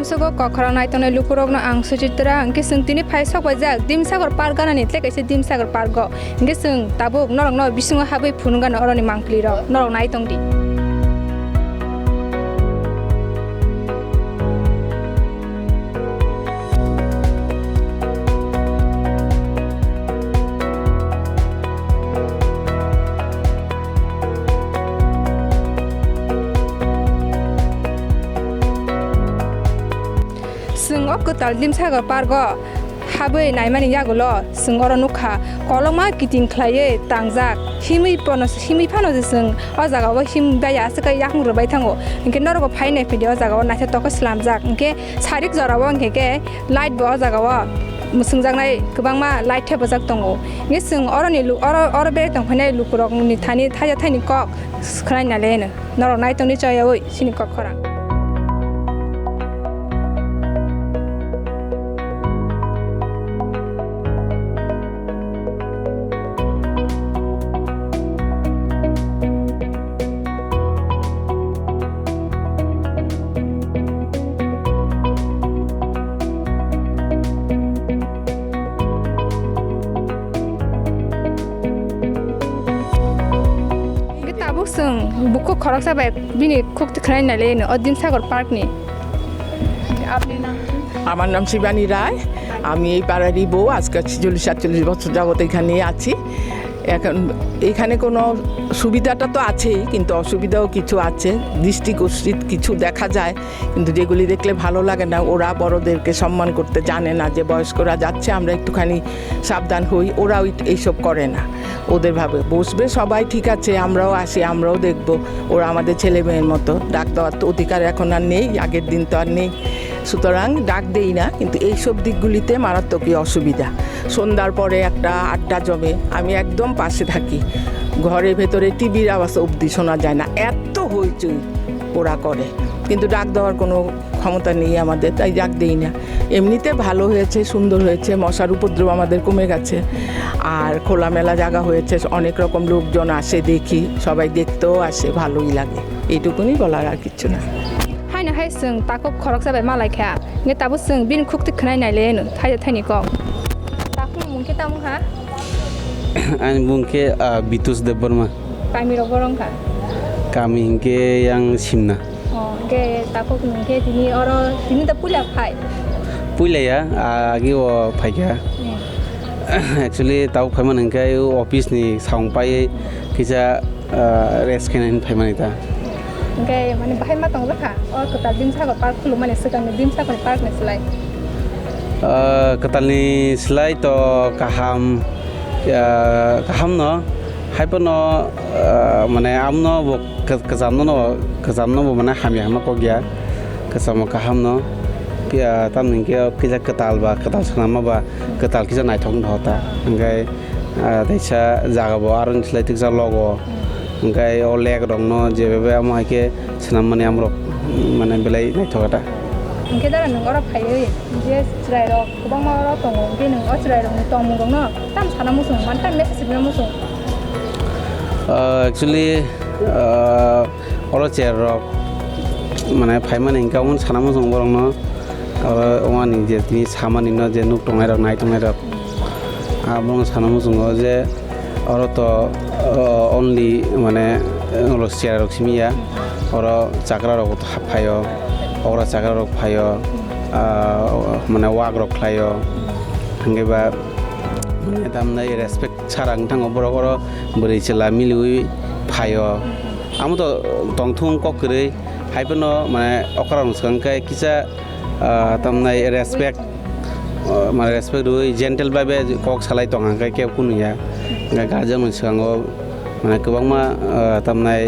tamsugo kokhrang nai tonai lukurok no ang suchitra angke sung tini phaisok bajak dimsagar park gana ni tle kaise dimsagar park go angke sung tabuk norok no bisungo habai phununga no oroni mangkli ro norok nai tongdi sung okutal dimsagar park go habai naimani yagulo sung oro nukha koloma kiting khlaye tangjak himui phano je sung o jaga o him baya asaka yakung robai thango inke norogo phainai pidi o jaga o naitha toko slamjak inke sarik jorao inke ke light bo o jaga o musungjaknai kwbangma light thebajak tongo inke sung oro bere tongphainai lukurok ni thani thaja thaini kok khranai nalene norok naitongni chayoi sini kok khorang sung buku khorok sabai bini khukti khranai nale no odim sagar park ni আপনি নাম আমার নাম শিবানী রায় আমি এই পাড়ারই বউ আজকে 46 বছর যাবত এখানে আছি এখন এখানে কোনো সুবিধাটা তো আছেই কিন্তু অসুবিধাও কিছু আছে দৃষ্টিকোষ্ঠিত কিছু দেখা যায় কিন্তু যেগুলি দেখলে ভালো লাগে না ওরা বড়দেরকে সম্মান করতে জানে না যে বয়স্করা যাচ্ছে আমরা একটুখানি সাবধান হই ওরাও এইসব করে না ওদের ভাবে বসবে সবাই ঠিক আছে আমরাও আসি আমরাও দেখব ওরা আমাদের ছেলে মেয়ের মতো ডাক দেওয়ার তো অধিকার এখন আর নেই আগের দিন তো আর নেই সুতরাং ডাক দেই না কিন্তু এইসব দিকগুলিতে মারাত্মকই অসুবিধা সন্ধ্যার পরে একটা আড্ডা জমে আমি একদম পাশে থাকি ঘরের ভেতরে টিভির আওয়াজ অবধি শোনা যায় না এত হইচই ওরা করে কিন্তু ডাক দেওয়ার কোনো ক্ষমতা নেই আমাদের তাই ডাক দেই না এমনিতে ভালো হয়েছে সুন্দর হয়েছে মশার উপদ্রব আমাদের কমে গেছে আর খোলামেলা জায়গা হয়েছে অনেক রকম লোকজন আসে দেখি সবাই দেখতেও আসে ভালোই লাগে এইটুকুনি বলার আর কিচ্ছু না haina hai sung takop khorok sabai malai kha nge tabu sung bin khukti khnai nai le no thaja thaini ko takul mungke tamu ha An mungke Bitus Deborma kami ro borong kha kami hingke yang simna ge takop mungke tini oro tini ta pula phai pula ya agi o phaiga actually tau phaiman hingke office ni songpai kisa rest kenan phaimani ta ge mane bahai ma tong lakha or kotal dimsagar park khulu mane sekang dimsagar park ne slai katalni slai to kaham no haipono mane amno kazamno mane hamya hama ko gya kasamo kaham no pia tamning ke kisa katal sanama ba katal kisa nai thong dhota ngai daisa jaga bo aron slai tiksa logo ngai o leg rong no jebebe amai ke sanam mane amro mane belai nai thogata nge dara nang ora phai je chrai ro kubang ma ro tong nge nang o chrai ro tong mu gong no tam sana mu sung man tam me sip na mu sung actually oro chair ro mane phai mane inka un sana mu sung borong no oro omani je tini samani no je nuk tongai ro nai tongai ro abong sana mu sung je oro to only mane oro chair ro simia oro chakra ro phayo ora chakra rok phayo mane wag rok khlayo hangeba mane tamnai respect charang thang oborok oro bori chela milui phayo amo to tongthung kokre haipono mane okarang skangkai kisa tamnai respect mane respect roi gentle babe kok salai tongangkai ke kunuya gaja monsango mane kwbangma tamnai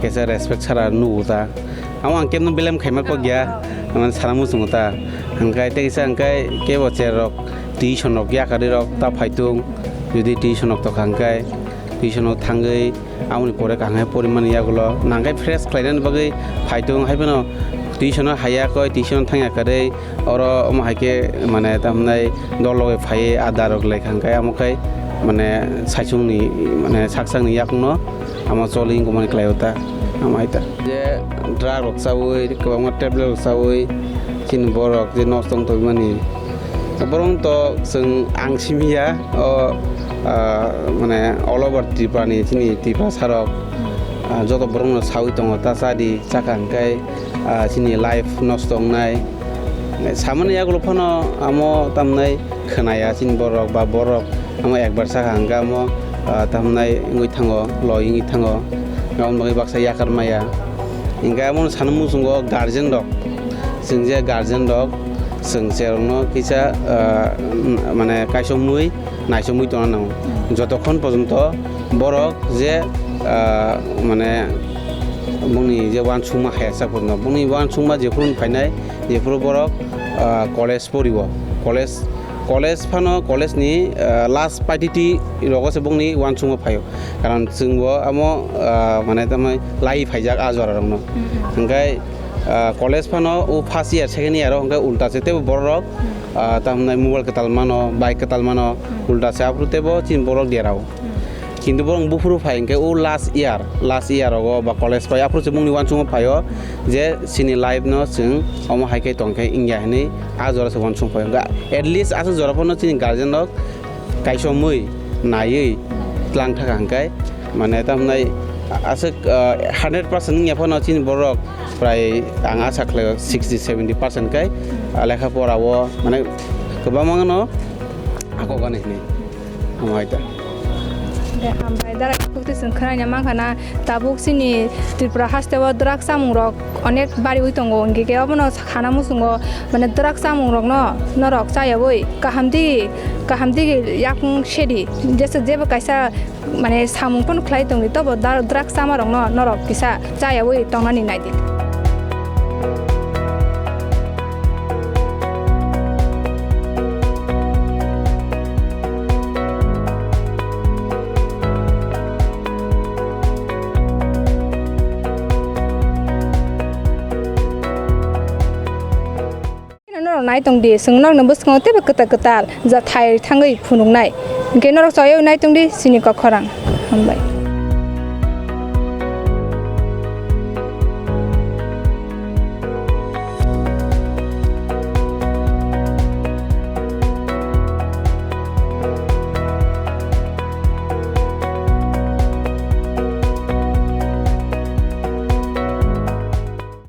kisa respect chara nuta amo angkem no belem khaima ko gya man saramu sungota angkai teisa angkai ke bocher rok tuition rok ya kari rok ta phaitung jodi tuition rok to khangkai tuition rok thangai amoni pore kangai poriman yagulo nangai fresh khlainan bagai phaitung haibeno tuition haya koi tuition thangya kare oro haike mane tamnai dologe phai adar rok lai khangkai amokai mane saisungni mane saksangni yakno amo choling ko mane klayota amaita je drug rok sawoi kwbangma tablet rok sawoi चिन बरक जे नस्तं तयमानि बरं तो जों आं सिमिया माने अल over त्रिपुरानि चिनि त्रिपुरा सारक जत बरं सावि दङ तासादि चाखांखाय चिनि life नस्तंनाय सामान्य आगोल फनो आमो तामनाय खोनाया चिन बरक बा बरक आमो एकबार चाखांगा आमो तामनाय इंगै थाङो लयिङै थाङो गाउन बागै बाक्सा याकार माया इंगा आमो सानमु सुंगो गार्जेन दक जों जे गार्जेन दक जों जेरावनो किसा माने कायसमुइ नायसमुइ दङ नांगौ যতক্ষণ পর্যন্ত বরক যে মানে बुंनि जे वानसुमा हायासाफोरनो बुंनि वानसुमा जेफोर फायनाय जेफोर बरक कलेज पढ़िब कलेज फानो कलेजनि लास्ट पार्टिटि लगसे बुंनि वानसुमा फायो कारण जोंबो आमो माने तमाय लाई फायजाक आजर रंनो ओंखाय कलेज फानो उ फार्स्ट इयार सेकेंड इयार ओंखाय उल्टासे तेबो बरक तामनाय मबाइल कताल मानो बाइक कताल मानो उल्टासे आप्रुतेबो चिन बरक देराव কিন্তু বরং বুফুরু ফাই ইনকে ও লাস্ট ইয়ার বা কলেজ ফাই আপ্রোচ মুংনি वानसुमा फायो जे सिनि लाइफ न जों अमा हाइके तंखे इंगिया हनै आ जरासे वानसुमा फायो एटलिस्ट आसो जराफोरनो चिनि गार्जेन न कायसमै नायै क्लां थाखा हंखाय माने तामनाय आसो 100% नियाफोरनो चिनि बरक प्राय आं आसा खालायो 60-70% काय लेखा परावो माने गोबां मानो आको गानैनि अमायता ओमफ्राय दारा कुक्तिजों खोनानाया माखाना दाबुक सिनि त्रिपुरा हास्टेवा द्राग सामुंरक अनेक बारि दङ इंगेगायाव न खाना मुसुङो माने द्राग सामुंरक न नरक जायावै गाहामदि याकुं शेरि जेसे जेबो कायसा माने सामुंफोन ख्लाय दङ तब द्राग सामारक न नरक किसा जायावै तंनानि नायदि नाय तंदि सोंनां नबो सोंङो तेबो कता जा थाय थाङै फुनुंनाय गेनरक जायो नाय तंदि सिनि कखरां हमबाय